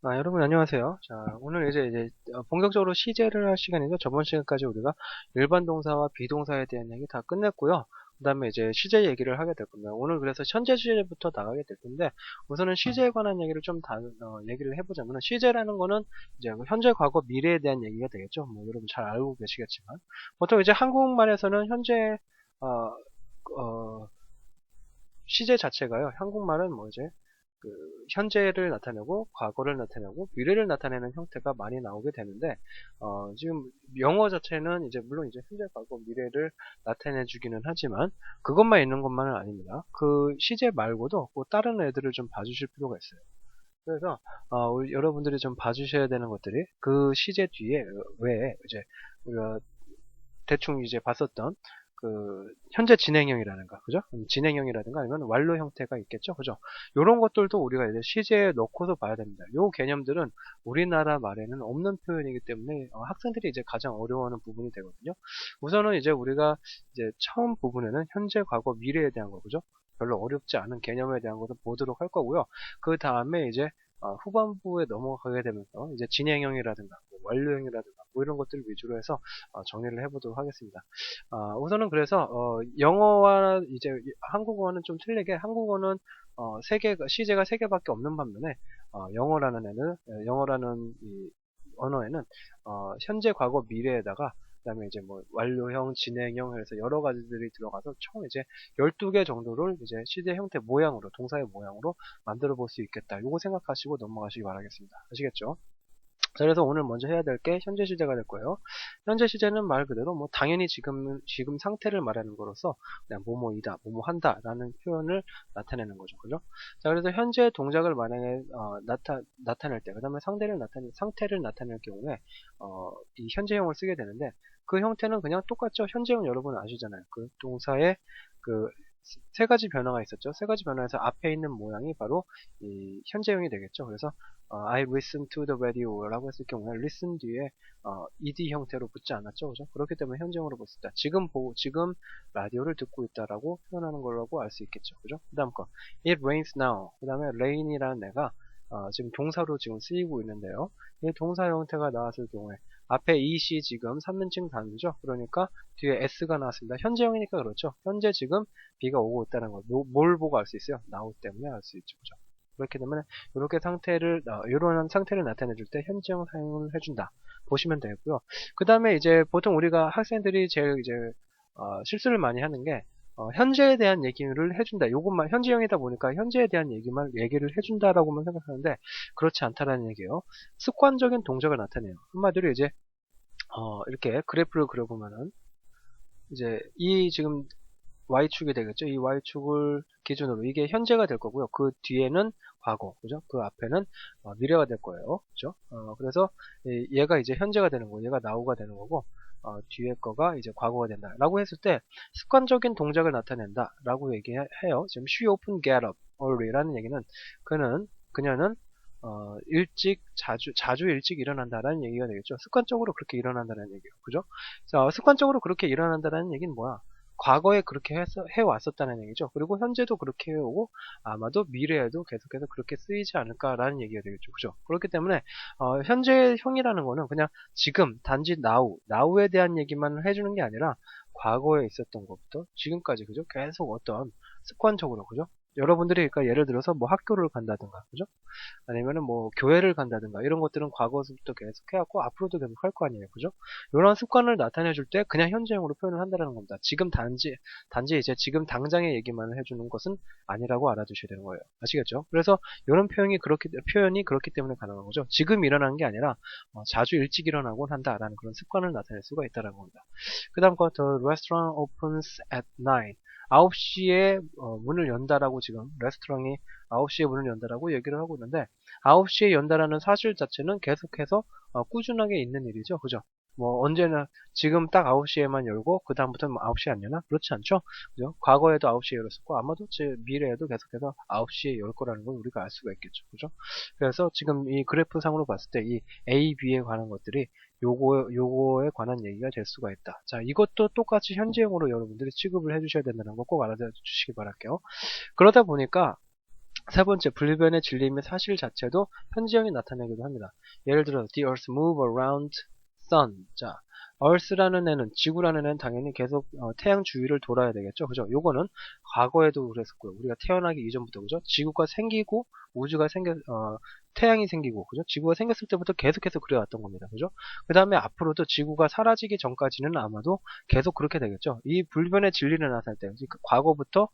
여러분 안녕하세요. 자, 오늘 이제 본격적으로 시제를 할 시간이죠. 저번 시간까지 우리가 일반 동사와 비동사에 대한 얘기 다 끝냈고요. 그 다음에 이제 시제 얘기를 하게 될 겁니다. 오늘 그래서 현재 시제부터 나가게 될 텐데, 우선은 시제에 관한 얘기를 좀 얘기를 해보자면, 시제라는 거는 이제 그 현재, 과거, 미래에 대한 얘기가 되겠죠. 뭐, 여러분 잘 알고 계시겠지만. 보통 이제 한국말에서는 현재, 어, 시제 자체가요. 한국말은 뭐 이제 그 현재를 나타내고 과거를 나타내고 미래를 나타내는 형태가 많이 나오게 되는데 지금 영어 자체는 이제 물론 이제 현재, 과거, 미래를 나타내 주기는 하지만 그것만 있는 것만은 아닙니다. 그 시제 말고도 뭐 다른 애들을 좀 봐주실 필요가 있어요. 그래서 여러분들이 좀 봐주셔야 되는 것들이 그 시제 뒤에 왜 이제 우리가 대충 이제 봤었던 그 현재 진행형이라든가, 그죠? 진행형이라든가 아니면 완료 형태가 있겠죠, 그죠? 이런 것들도 우리가 이제 시제에 넣고서 봐야 됩니다. 요 개념들은 우리나라 말에는 없는 표현이기 때문에 학생들이 이제 가장 어려워하는 부분이 되거든요. 우선은 이제 우리가 이제 처음 부분에는 현재, 과거, 미래에 대한 거, 그죠? 별로 어렵지 않은 개념에 대한 것을 보도록 할 거고요. 그 다음에 이제 후반부에 넘어가게 되면서 이제 진행형이라든가 뭐 완료형이라든가 뭐 이런 것들 위주로 해서 정리를 해보도록 하겠습니다. 우선은 그래서 영어와 이제 한국어는 좀 틀리게, 한국어는 시제가 세 개밖에 없는 반면에 영어라는 이 언어에는 현재, 과거, 미래에다가 그다음에 이제 뭐 완료형, 진행형 해서 여러 가지들이 들어가서 총 이제 12개 정도를 이제 시제 형태 모양으로, 동사의 모양으로 만들어 볼 수 있겠다. 요거 생각하시고 넘어가시기 바라겠습니다. 아시겠죠? 자, 그래서 오늘 먼저 해야 될 게 현재 시제가 될 거예요. 현재 시제는 말 그대로 뭐 당연히 지금 상태를 말하는 거로서 그냥 뭐뭐이다, 뭐뭐 한다라는 표현을 나타내는 거죠. 그죠? 자, 그래서 현재 동작을 만약에 나타낼 때, 그 다음에 상태를 나타낼 경우에 이 현재형을 쓰게 되는데, 그 형태는 그냥 똑같죠. 현재형 여러분 아시잖아요. 그 동사의 그 세 가지 변화가 있었죠. 세 가지 변화에서 앞에 있는 모양이 바로 이 현재형이 되겠죠. 그래서 I listen to the radio라고 했을 경우에 listen 뒤에 ed 형태로 붙지 않았죠, 그죠? 그렇기 때문에 현재형으로 볼수 있다. 지금 라디오를 듣고 있다라고 표현하는 거라고 알 수 있겠죠, 그죠? 그다음 거 it rains now. 그다음에 rain이라는 애가 지금 동사로 지금 쓰이고 있는데요. 이 동사 형태가 나왔을 경우에 앞에 it이 지금 3인칭 단수죠. 그러니까 뒤에 s가 나왔습니다. 현재형이니까 그렇죠. 현재 지금 비가 오고 있다는 걸 뭘 보고 알 수 있어요? now 때문에 알 수 있죠, 그죠? 그렇기 때문에 이런 상태를 나타내 줄 때 현재형 사용을 해준다. 보시면 되고요. 그 다음에 이제 보통 우리가 학생들이 제일 이제 실수를 많이 하는 게 현재에 대한 얘기를 해준다. 요것만 현재형이다 보니까 현재에 대한 얘기를 해준다라고만 생각하는데 그렇지 않다라는 얘기예요. 습관적인 동작을 나타내요. 한마디로 이제 이렇게 그래프를 그려보면은 이제 이 지금 Y축이 되겠죠. 이 Y축을 기준으로 이게 현재가 될 거고요. 그 뒤에는 과거, 그죠? 그 앞에는 미래가 될 거예요. 그죠? 그래서 얘가 이제 현재가 되는 거고, 얘가 now가 되는 거고, 뒤에 거가 이제 과거가 된다. 라고 했을 때 습관적인 동작을 나타낸다. 라고 얘기해요. 지금 she often get up early 라는 얘기는 그녀는 자주 일찍 일어난다라는 얘기가 되겠죠. 습관적으로 그렇게 일어난다는 얘기예요. 그죠? 자, 습관적으로 그렇게 일어난다는 얘기는 뭐야? 과거에 그렇게 해왔었다는 얘기죠. 그리고 현재도 그렇게 해오고 아마도 미래에도 계속해서 그렇게 쓰이지 않을까라는 얘기가 되겠죠. 그죠? 그렇기 때문에 현재형이라는 거는 그냥 지금, 단지 now에 대한 얘기만 해주는 게 아니라 과거에 있었던 것부터 지금까지, 그죠? 계속 어떤 습관적으로, 그죠? 여러분들이 그러니까 예를 들어서 뭐 학교를 간다든가, 그죠? 아니면은 뭐 교회를 간다든가 이런 것들은 과거부터 계속 해왔고 앞으로도 계속 할 거 아니에요, 그죠? 이런 습관을 나타내 줄 때 그냥 현재형으로 표현을 한다는 겁니다. 지금 단지 이제 지금 당장의 얘기만 해주는 것은 아니라고 알아두셔야 되는 거예요. 아시겠죠? 그래서 이런 표현이 그렇기 때문에 가능한 거죠. 지금 일어나는 게 아니라 자주 일찍 일어나곤 한다라는 그런 습관을 나타낼 수가 있다는 겁니다. 그 다음 거, The restaurant opens at 9. 9시에 문을 연다라고, 지금 레스토랑이 9시에 문을 연다라고 얘기를 하고 있는데 9시에 연다라는 사실 자체는 계속해서 꾸준하게 있는 일이죠. 그죠? 뭐 언제나 지금 딱 9시에만 열고 그 다음부터는 9시에 안 여나? 그렇지 않죠? 그죠? 과거에도 9시에 열었었고 아마도 미래에도 계속해서 9시에 열 거라는 걸 우리가 알 수가 있겠죠. 그죠? 그래서 지금 이 그래프 상으로 봤을 때 이 A, B에 관한 것들이 요거에 관한 얘기가 될 수가 있다. 자, 이것도 똑같이 현재형으로 여러분들이 취급을 해주셔야 된다는 거 꼭 알아두시기 바랄게요. 그러다 보니까 세 번째, 불변의 진리임의 사실 자체도 현지형이 나타내기도 합니다. 예를 들어, the earth move around sun. 자, earth라는 애는, 지구라는 애는 당연히 계속 태양 주위를 돌아야 되겠죠. 그죠? 요거는 과거에도 그랬었고요. 우리가 태어나기 이전부터, 그죠? 지구가 생기고, 우주가 태양이 생기고, 그죠? 지구가 생겼을 때부터 계속해서 그래왔던 겁니다. 그죠? 그 다음에 앞으로도 지구가 사라지기 전까지는 아마도 계속 그렇게 되겠죠. 이 불변의 진리를 나타낼 때, 그러니까 과거부터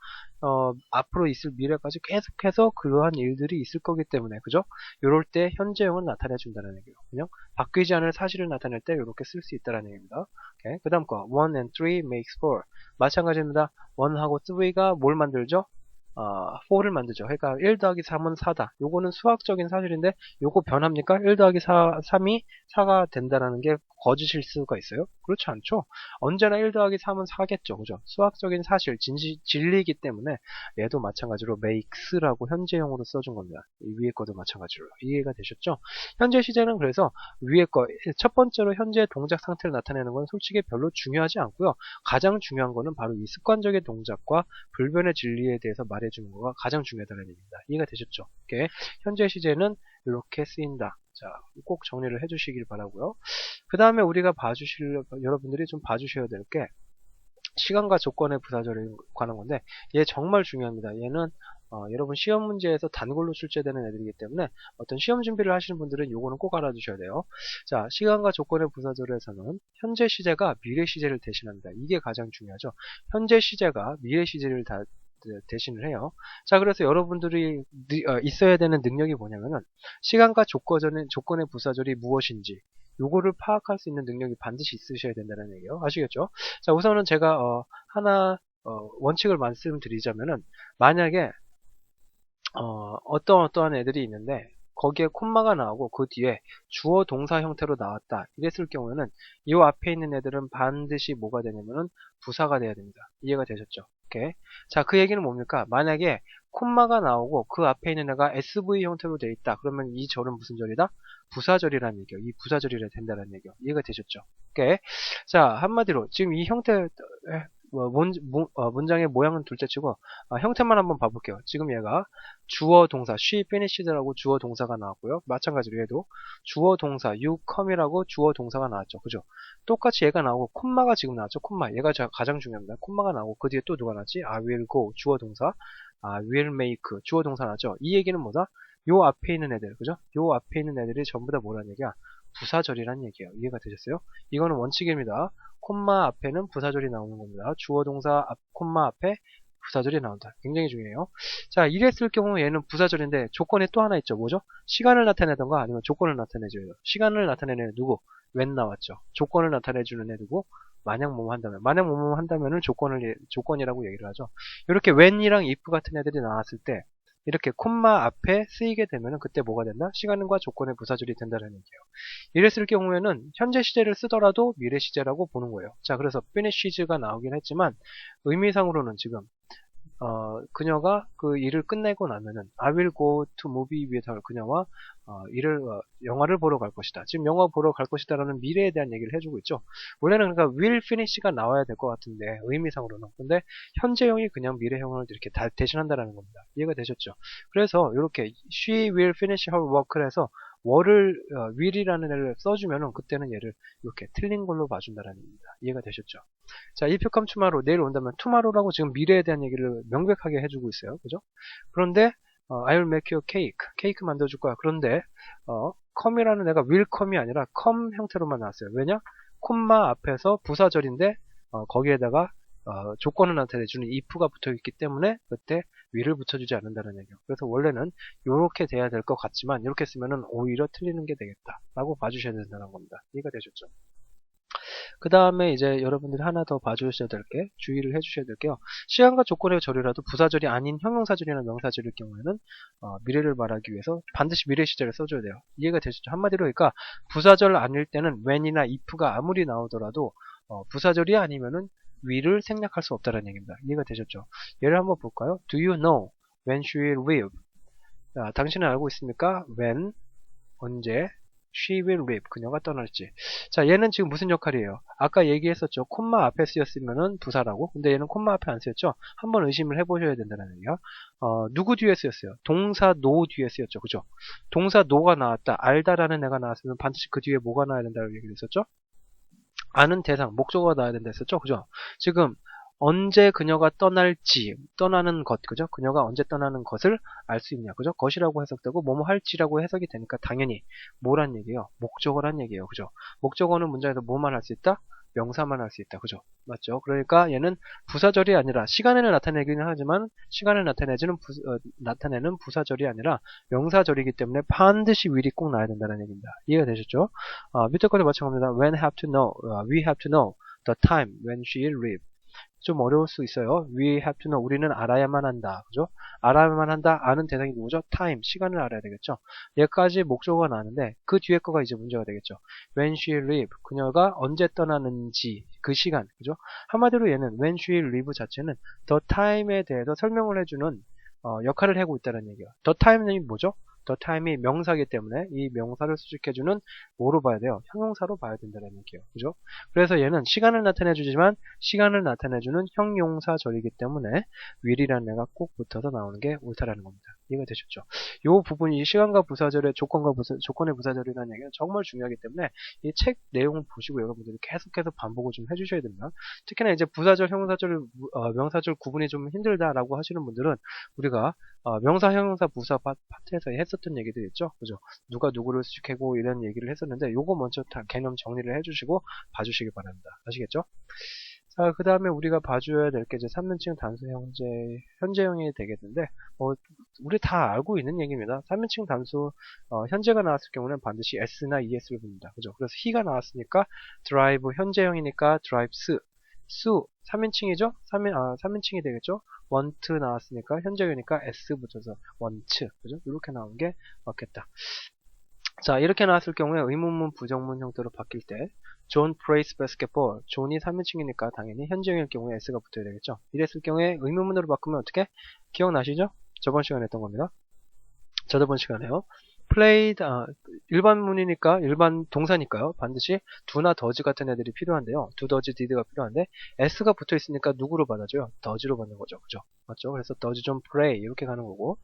앞으로 있을 미래까지 계속해서 그러한 일들이 있을 거기 때문에, 그죠? 요럴 때 현재형은 나타내 준다는 얘기예요. 그냥 바뀌지 않을 사실을 나타낼 때 이렇게 쓸 수 있다는 얘기입니다. 오케이. 그 다음 거, 1 and 3 makes 4. 마찬가지입니다. 1하고 3가 뭘 만들죠? 4를 만들죠. 그러니까 1 더하기 3은 4다. 요거는 수학적인 사실인데, 요거 변합니까? 1 더하기 3이 4가 된다라는 게 거짓일 수가 있어요? 그렇지 않죠? 언제나 1 더하기 3은 4겠죠. 그죠? 수학적인 사실, 진리이기 때문에 얘도 마찬가지로 makes라고 현재형으로 써준 겁니다. 이 위에 거도 마찬가지로. 이해가 되셨죠? 현재 시제는 그래서 위에 거, 첫 번째로 현재 동작 상태를 나타내는 건 솔직히 별로 중요하지 않고요. 가장 중요한 거는 바로 이 습관적인 동작과 불변의 진리에 대해서 말해주는 거가 가장 중요하다는 얘기입니다. 이해가 되셨죠? 오케이. 현재 시제는 이렇게 쓰인다. 자, 꼭 정리를 해주시길 바라고요. 그 다음에 우리가 여러분들이 좀 봐주셔야 될 게 시간과 조건의 부사절에 관한 건데, 얘 정말 중요합니다. 얘는 여러분 시험 문제에서 단골로 출제되는 애들이기 때문에 어떤 시험 준비를 하시는 분들은 요거는 꼭 알아두셔야 돼요. 자, 시간과 조건의 부사절에서는 현재 시제가 미래 시제를 대신합니다. 이게 가장 중요하죠. 현재 시제가 미래 시제를 대신을 해요. 자, 그래서 여러분들이 있어야 되는 능력이 뭐냐면은 시간과 조건의 부사절이 무엇인지 요거를 파악할 수 있는 능력이 반드시 있으셔야 된다는 얘기예요. 아시겠죠? 자, 우선은 제가 하나 원칙을 말씀드리자면은, 만약에 어떠한 애들이 있는데 거기에 콤마가 나오고 그 뒤에 주어 동사 형태로 나왔다, 이랬을 경우에는 이 앞에 있는 애들은 반드시 뭐가 되냐면은 부사가 돼야 됩니다. 이해가 되셨죠? 오케이. 자, 그 얘기는 뭡니까? 만약에 콤마가 나오고 그 앞에 있는 애가 SV 형태로 되어 있다, 그러면 이 절은 무슨 절이다? 부사절이라는 얘기예요. 이 부사절이라 된다는 얘기예요. 이해가 되셨죠? 오케이. 자, 한마디로 지금 이 형태 문장의 모양은 둘째치고 형태만 한번 봐볼게요. 지금 얘가 주어 동사 she finished라고 주어 동사가 나왔고요. 마찬가지로 얘도 주어 동사 you come이라고 주어 동사가 나왔죠. 그죠? 똑같이 얘가 나오고 콤마가 지금 나왔죠. 콤마, 얘가 가장 중요합니다. 콤마가 나오고 그 뒤에 또 누가 나왔지? I will go 주어 동사, will make 주어 동사 나왔죠. 이 얘기는 뭐다? 요 앞에 있는 애들, 그죠? 요 앞에 있는 애들이 전부 다 뭐라는 얘기야? 부사절이란 얘기예요. 이해가 되셨어요? 이거는 원칙입니다. 콤마 앞에는 부사절이 나오는 겁니다. 주어 동사 콤마 앞에 부사절이 나온다. 굉장히 중요해요. 자, 이랬을 경우 얘는 부사절인데 조건이 또 하나 있죠. 뭐죠? 시간을 나타내던가 아니면 조건을 나타내줘요. 시간을 나타내는 애 누구? when 나왔죠. 조건을 나타내주는 애 누구? 만약 뭐뭐 한다면. 만약 뭐뭐 한다면은 조건이라고 얘기를 하죠. 이렇게 when이랑 if 같은 애들이 나왔을 때 이렇게 콤마 앞에 쓰이게 되면은 그때 뭐가 된다? 시간과 조건의 부사절이 된다는 얘기예요. 이랬을 경우에는 현재 시제를 쓰더라도 미래 시제라고 보는 거예요. 자, 그래서 finishes가 나오긴 했지만 의미상으로는 지금 그녀가 그 일을 끝내고 나면은 I will go to movie with her, 그녀와 영화를 보러 갈 것이다. 지금 영화 보러 갈 것이다 라는 미래에 대한 얘기를 해주고 있죠. 원래는 그러니까 will finish가 나와야 될 것 같은데 의미상으로는, 근데 현재형이 그냥 미래형을 이렇게 대신한다라는 겁니다. 이해가 되셨죠? 그래서 이렇게 she will finish her work를 해서 will이라는 애를 써주면은 그때는 얘를 이렇게 틀린 걸로 봐준다라는 겁니다. 이해가 되셨죠? 자, if you come tomorrow, 내일 온다면 tomorrow라고 지금 미래에 대한 얘기를 명백하게 해주고 있어요. 그죠? 그런데 I will make you a cake. 케이크 만들어줄 거야. 그런데 come이라는 애가 will come이 아니라 come 형태로만 나왔어요. 왜냐? 콤마 앞에서 부사절인데 거기에다가 조건을 나타내주는 if가 붙어있기 때문에 그때 will을 붙여주지 않는다는 얘기예요. 그래서 원래는 이렇게 돼야 될 것 같지만 이렇게 쓰면은 오히려 틀리는 게 되겠다 라고 봐주셔야 된다는 겁니다. 이해가 되셨죠? 그 다음에 이제 여러분들이 하나 더 봐주셔야 될 게, 주의를 해주셔야 될 게요. 시간과 조건의 절이라도 부사절이 아닌 형용사절이나 명사절일 경우에는 미래를 말하기 위해서 반드시 미래 시제를 써줘야 돼요. 이해가 되시죠? 한마디로 그러니까 부사절 아닐 때는 when이나 if가 아무리 나오더라도 부사절이 아니면은 will을 생략할 수 없다는 얘기입니다. 이해가 되셨죠? 예를 한번 볼까요? Do you know when she will leave? 자, 당신은 알고 있습니까? when, 언제, she will leave. 그녀가 떠날지. 자, 얘는 지금 무슨 역할이에요? 아까 얘기했었죠. 콤마 앞에 쓰였으면은 부사라고. 근데 얘는 콤마 앞에 안 쓰였죠? 한번 의심을 해보셔야 된다는 얘기야. 누구 뒤에 쓰였어요? 동사 no 뒤에 쓰였죠. 그죠? 동사 no가 나왔다. 알다라는 애가 나왔으면 반드시 그 뒤에 뭐가 나와야 된다고 얘기를 했었죠? 아는 대상, 목적어가 나와야 된다 했었죠? 그죠? 지금 언제 그녀가 떠날지, 떠나는 것, 그죠? 그녀가 언제 떠나는 것을 알 수 있냐, 그죠? 것이라고 해석되고, 뭐뭐 할지라고 해석이 되니까 당연히 뭐란 얘기예요? 목적어란 얘기예요, 그죠? 목적어는 문장에서 뭐만 할 수 있다? 명사만 할 수 있다, 그죠? 맞죠? 그러니까 얘는 부사절이 아니라 시간을 나타내기는 하지만 시간을 나타내는 부사절이 아니라 명사절이기 때문에 반드시 will이 꼭 나와야 된다는 얘기입니다. 이해가 되셨죠? 밑에 것도 마찬가지입니다. When have to know, we have to know the time when she'll leave. 좀 어려울 수 있어요. We have to know. 우리는 알아야만 한다. 그죠? 알아야만 한다. 아는 대상이 누구죠? time. 시간을 알아야 되겠죠. 여기까지 목적어가 나왔는데 그 뒤에 거가 이제 문제가 되겠죠. When she'll leave. 그녀가 언제 떠나는지 그 시간. 그죠? 한마디로 얘는 when she'll leave 자체는 the time에 대해서 설명을 해주는 역할을 하고 있다는 얘기예요. the time이 뭐죠? the time이 명사이기 때문에 이 명사를 수식해주는 뭐로 봐야 돼요? 형용사로 봐야 된다는 얘기예요. 그죠? 그래서 얘는 시간을 나타내주지만 시간을 나타내주는 형용사절이기 때문에 will이라는 애가 꼭 붙어서 나오는 게 옳다라는 겁니다. 이해가 되셨죠? 이 부분이 시간과 부사절의 조건의 부사절이라는 얘기는 정말 중요하기 때문에 이 책 내용을 보시고 여러분들이 계속해서 반복을 좀 해주셔야 됩니다. 특히나 이제 부사절, 형용사절, 명사절 구분이 좀 힘들다라고 하시는 분들은 우리가 명사, 형용사, 부사 파트에서 했었던 얘기들 있죠? 그죠? 누가 누구를 수식하고 이런 얘기를 했었는데 요거 먼저 다 개념 정리를 해주시고 봐주시기 바랍니다. 아시겠죠? 자, 그 다음에 우리가 봐줘야 될 게 이제 3인칭 단수 현재형이 되겠는데, 우리 다 알고 있는 얘기입니다. 3인칭 단수, 현재가 나왔을 경우는 반드시 s나 es를 봅니다. 그죠? 그래서 he가 나왔으니까 drive 현재형이니까 drives, 수 3인칭이죠? 3인칭이 되겠죠? want 나왔으니까 현재형이니까 s 붙여서 want, 그죠? 이렇게 나오는 게 맞겠다. 자, 이렇게 나왔을 경우에 의문문, 부정문 형태로 바뀔 때 John plays basketball. 존이 3인칭이니까 당연히 현재형일 경우에 s가 붙어야 되겠죠. 이랬을 경우에 의문문으로 바꾸면 어떻게? 기억나시죠? 저번 시간에 했던 겁니다. 저번 시간에요. played, 일반문이니까, 일반 동사니까요. 반드시 do나 does 같은 애들이 필요한데요. do, does, did가 필요한데 s가 붙어 있으니까 누구로 받아줘요? does로 받는 거죠. 그죠? 맞죠? 그래서 does John play 이렇게 가는 거고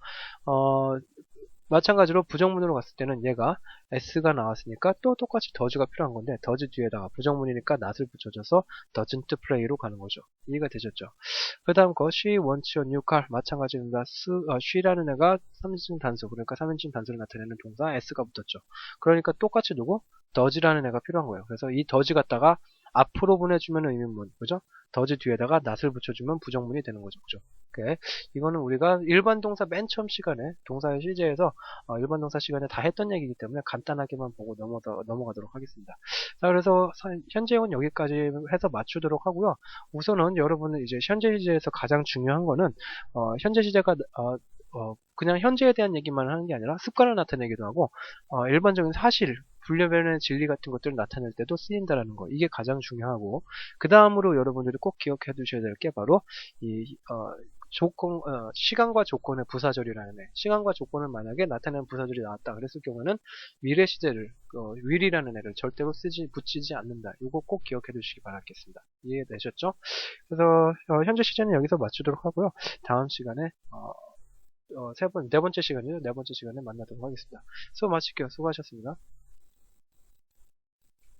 마찬가지로 부정문으로 갔을 때는 얘가 s가 나왔으니까 또 똑같이 does가 필요한 건데 does 뒤에다가 부정문이니까 not을 붙여줘서 doesn't play로 가는 거죠. 이해가 되셨죠? 그 다음 거 she wants a new car 마찬가지입니다. she라는 애가 3인칭 단수 그러니까 3인칭 단수를 나타내는 동사 s가 붙었죠. 그러니까 똑같이 누구? does라는 애가 필요한 거예요. 그래서 이 does 갖다가 앞으로 보내주면 의문문, 그죠? does 뒤에다가 not을 붙여주면 부정문이 되는 거죠. 그죠? 오케이. 이거는 우리가 일반 동사 맨 처음 시간에 동사의 시제에서 일반 동사 시간에 다 했던 얘기이기 때문에 간단하게만 보고 넘어가도록 하겠습니다. 자, 그래서 현재형은 여기까지 해서 맞추도록 하고요. 우선은 여러분은 이제 현재 시제에서 가장 중요한 거는 현재 시제가 그냥 현재에 대한 얘기만 하는 게 아니라 습관을 나타내기도 하고 일반적인 사실, 분류변의 진리 같은 것들을 나타낼 때도 쓰인다라는 거. 이게 가장 중요하고 그 다음으로 여러분들이 꼭 기억해 두셔야 될 게 바로 이 시간과 조건의 부사절이라는 애. 시간과 조건을 만약에 나타내는 부사절이 나왔다 그랬을 경우는 미래 시제를 will이라는 애를 절대로 붙이지 않는다. 이거 꼭 기억해 두시기 바라겠습니다. 이해되셨죠? 그래서 현재 시제는 여기서 마치도록 하고요. 다음 시간에 네 번째 시간에 만나도록 하겠습니다. 수고 마칠게요. 수고하셨습니다.